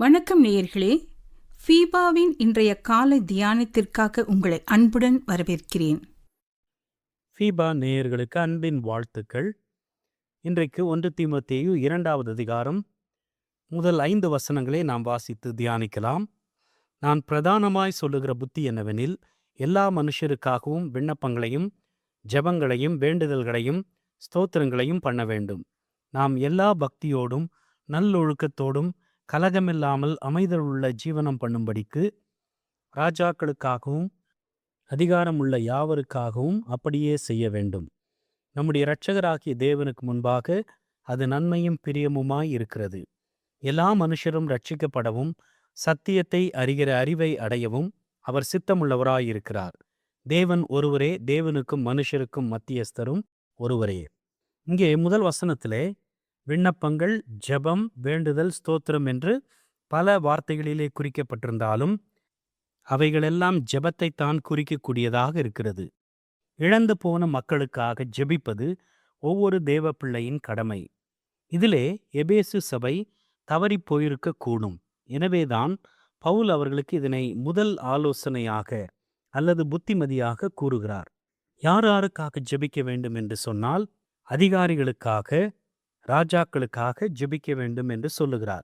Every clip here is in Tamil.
வணக்கம் நேயர்களே. ஃபீபாவின் இன்றைய காலை தியானத்திற்காக உங்களை அன்புடன் வரவேற்கிறேன். ஃபீபா நேயர்களுக்கு அன்பின் வாழ்த்துக்கள். இன்றைக்கு 1 தீமோத்தேயு 2வது அதிகாரம் முதல் 5 வசனங்களை நாம் வாசித்து தியானிக்கலாம். நான் பிரதானமாய் சொல்லுகிற புத்தி என்னவெனில், எல்லா மனுஷருக்காகவும் விண்ணப்பங்களையும் ஜெபங்களையும் வேண்டுதல்களையும் ஸ்தோத்திரங்களையும் பண்ண வேண்டும். நாம் எல்லா பக்தியோடும் நல்லொழுக்கத்தோடும் கலகமில்லாமல் அமைதலுள்ள ஜீவனம் பண்ணும்படிக்கு ராஜாக்களுக்காகவும் அதிகாரமுள்ள யாவருக்காகவும் அப்படியே செய்ய வேண்டும். நம்முடைய இரட்சகராகிய தேவனுக்கு முன்பாக அது நன்மையும் பிரியமுமாய் இருக்கிறது. எல்லா மனுஷரும் ரட்சிக்கப்படவும் சத்தியத்தை அறிகிற அறிவை அடையவும் அவர் சித்தமுள்ளவராயிருக்கிறார். தேவன் ஒருவரே, தேவனுக்கும் மனுஷருக்கும் மத்தியஸ்தரும் ஒருவரே. இங்கே முதல் வசனத்திலே விண்ணப்பங்கள், ஜெபம், வேண்டுதல், ஸ்தோத்திரம் என்று பல வார்த்தைகளிலே குறிக்கப்பட்டிருந்தாலும் அவைகளெல்லாம் ஜெபத்தை தான் குறிக்கக்கூடியதாக இருக்கிறது. இழந்து போன மக்களுக்காக ஜெபிப்பது ஒவ்வொரு தேவ பிள்ளையின் கடமை. இதிலே எபேசு சபை தவறி போயிருக்க கூடும். எனவேதான் பவுல் அவர்களுக்கு இதனை முதல் ஆலோசனையாக அல்லது புத்திமதியாக கூறுகிறார். யார் யாருக்காக ஜெபிக்க வேண்டும் என்று சொன்னால், அதிகாரிகளுக்காக, ராஜாக்களுக்காக ஜெபிக்க வேண்டும் என்று சொல்லுகிறார்.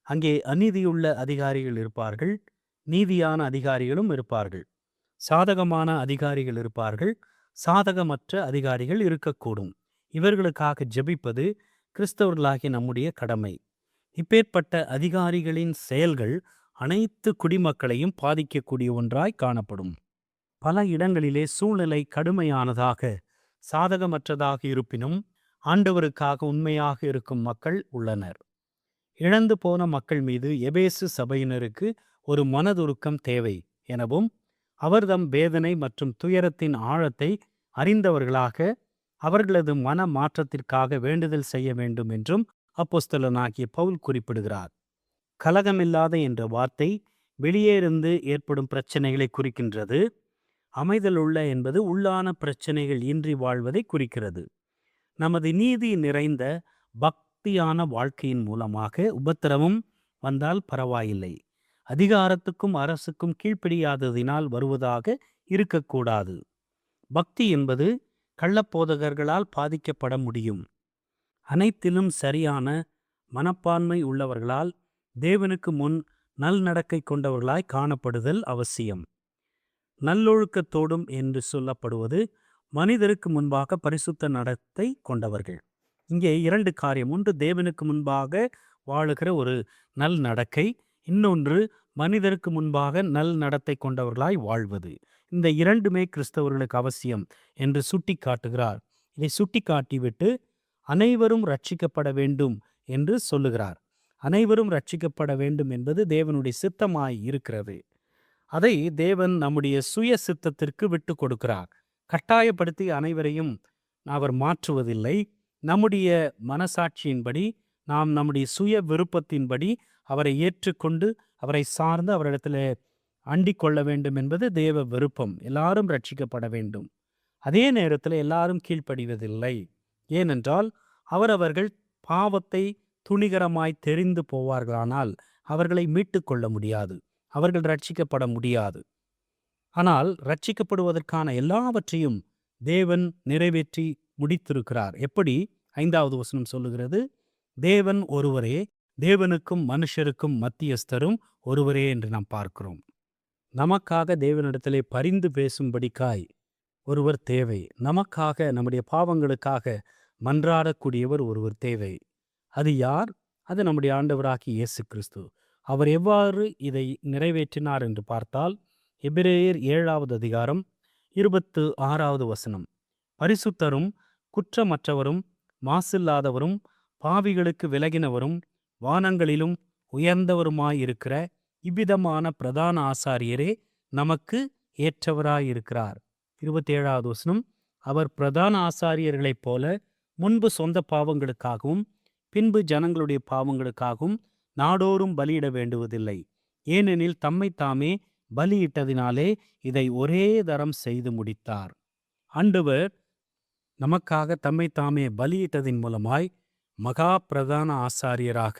அங்கே அநீதியுள்ள அதிகாரிகள் இருப்பார்கள், நீதியான அதிகாரிகளும் இருப்பார்கள். சாதகமான அதிகாரிகள் இருப்பார்கள், சாதகமற்ற அதிகாரிகள் இருக்கக்கூடும். இவர்களுக்காக ஜெபிப்பது கிறிஸ்தவர்களாகிய நம்முடைய கடமை. இப்பேற்பட்ட அதிகாரிகளின் செயல்கள் அனைத்து குடிமக்களையும் பாதிக்கக்கூடிய ஒன்றாய் காணப்படும். பல இடங்களிலே சூழ்நிலை கடுமையானதாக, சாதகமற்றதாக இருப்பினும் ஆண்டவருக்காக உண்மையாக இருக்கும் மக்கள் உள்ளனர். இழந்து போன மக்கள் மீது எபேசு சபையினருக்கு ஒரு மனதுருக்கம் தேவை எனவும், அவர்தம் வேதனை மற்றும் துயரத்தின் ஆழத்தை அறிந்தவர்களாக அவர்களது மன மாற்றத்திற்காக வேண்டுதல் செய்ய வேண்டும் என்றும் அப்போஸ்தலனாகிய பவுல் குறிப்பிடுகிறார். கலகமில்லாத என்ற வார்த்தை வெளியேருந்து ஏற்படும் பிரச்சனைகளை குறிக்கின்றது. அமைதலுள்ள என்பது உள்ளான பிரச்சனைகள் இன்றி வாழ்வதை குறிக்கிறது. நமது நீதி நிறைந்த பக்தியான வாழ்க்கையின் மூலமாக உபத்திரவம் வந்தால் பரவாயில்லை. அதிகாரத்துக்கும் அரசுக்கும் கீழ்ப்படியாததினால் வருவதாக இருக்கக்கூடாது. பக்தி என்பது கள்ளப்போதகர்களால் பாதிக்கப்பட முடியும். அனைத்திலும் சரியான மனப்பான்மை உள்ளவர்களால் தேவனுக்கு முன் நல்நடக்கை கொண்டவர்களாய் காணப்படுதல் அவசியம். நல்லொழுக்கத்தோடும் என்று சொல்லப்படுவது மனிதருக்கு முன்பாக பரிசுத்த நடத்தை கொண்டவர்கள். இங்கே 2 காரியம். ஒன்று, தேவனுக்கு முன்பாக வாழுகிற ஒரு நல் நடக்கை. இன்னொன்று, மனிதருக்கு முன்பாக நல் நடத்தை கொண்டவர்களாய் வாழ்வது. இந்த 2மே கிறிஸ்தவர்களுக்கு அவசியம் என்று சுட்டி காட்டுகிறார். இதை சுட்டி காட்டிவிட்டு அனைவரும் ரட்சிக்கப்பட வேண்டும் என்று சொல்லுகிறார். அனைவரும் ரட்சிக்கப்பட வேண்டும் என்பது தேவனுடைய சித்தமாய் இருக்கிறது. அதை தேவன் நம்முடைய சுய சித்தத்திற்கு விட்டு கொடுக்கிறார். கட்டாயப்படுத்தி அனைவரையும் அவர் மாற்றுவதில்லை. நம்முடைய மனசாட்சியின்படி, நாம் நம்முடைய சுய விருப்பத்தின்படி அவரை ஏற்றுக்கொண்டு அவரை சார்ந்து அவரிடத்தில் அண்டிக் கொள்ள வேண்டும் என்பது தேவ விருப்பம். எல்லாரும் ரட்சிக்கப்பட வேண்டும். அதே நேரத்தில் எல்லாரும் கீழ்ப்படிவதில்லை. ஏனென்றால் அவரவர்கள் பாவத்தை துணிகரமாய் தெரிந்து போவார்களானால் அவர்களை மீட்டு கொள்ள முடியாது, அவர்கள் ரட்சிக்கப்பட முடியாது. ஆனால் ரட்சிக்கப்படுவதற்கான எல்லாவற்றையும் தேவன் நிறைவேற்றி முடித்திருக்கிறார். எப்படி? 5வது வசனம் சொல்லுகிறது, தேவன் ஒருவரே, தேவனுக்கும் மனுஷருக்கும் மத்தியஸ்தரும் ஒருவரே என்று நாம் பார்க்கிறோம். நமக்காக தேவனிடத்திலே பரிந்து பேசும்படிக்காய் ஒருவர் தேவை. நமக்காக, நம்முடைய பாவங்களுக்காக மன்றாடக்கூடியவர் ஒருவர் தேவை. அது யார்? அது நம்முடைய ஆண்டவராகிய இயேசு கிறிஸ்து. அவர் எவ்வாறு இதை நிறைவேற்றினார் என்று பார்த்தால், எபிரேயர் 7வது அதிகாரம் 26வது வசனம், பரிசுத்தரும் குற்றமற்றவரும் மாசில்லாதவரும் பாவிகளுக்கு விலகினவரும் வானங்களிலும் உயர்ந்தவருமாயிருக்கிற இவ்விதமான பிரதான ஆசாரியரே நமக்கு ஏற்றவராயிருக்கிறார். 27வது வசனம், அவர் பிரதான ஆசாரியர்களைப் போல முன்பு சொந்த பாவங்களுக்காகவும் பின்பு ஜனங்களுடைய பாவங்களுக்காகவும் நாடோறும் பலியிட வேண்டுவதில்லை. ஏனெனில் தம்மை தாமே பலியிட்டதினாலே இதை ஒரே தரம் செய்து முடித்தார். ஆண்டவர் நமக்காக தம்மை தாமே பலியிட்டதின் மூலமாய் மகா பிரதான ஆசாரியராக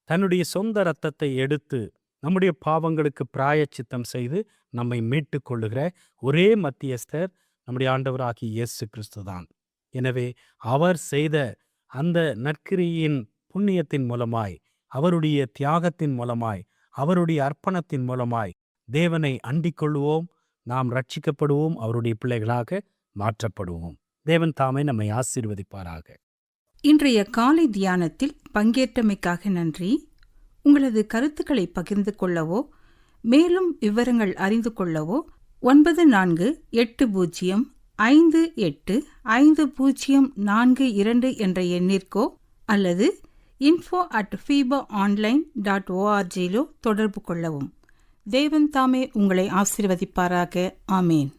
தன்னுடைய சொந்த இரத்தத்தை எடுத்து நம்முடைய பாவங்களுக்கு பிராயச்சித்தம் செய்து நம்மை மீட்டு கொள்ளுகிற ஒரே மத்தியஸ்தர் நம்முடைய ஆண்டவராகிய இயேசு கிறிஸ்து தான். எனவே அவர் செய்த அந்த நற்கிரியின் புண்ணியத்தின் மூலமாய், அவருடைய தியாகத்தின் மூலமாய், அவருடைய அர்ப்பணத்தின் மூலமாய் தேவனை அண்டிக் கொள்வோம். நாம் ரட்சிக்கப்படுவோம், அவருடைய பிள்ளைகளாக மாற்றப்படுவோம். தேவன் தாமே நம்மை ஆசீர்வதிப்பாராக. இன்றைய காலை தியானத்தில் பங்கேற்றமைக்காக நன்றி. உங்களது கருத்துக்களை பகிர்ந்து கொள்ளவோ மேலும் விவரங்கள் அறிந்து கொள்ளவோ 9458585042 என்ற எண்ணிற்கோ அல்லது info@fibaonline.org தொடர்பு கொள்ளவும். தேவன் தாமே உங்களை ஆசீர்வதிப்பாராக. ஆமேன்.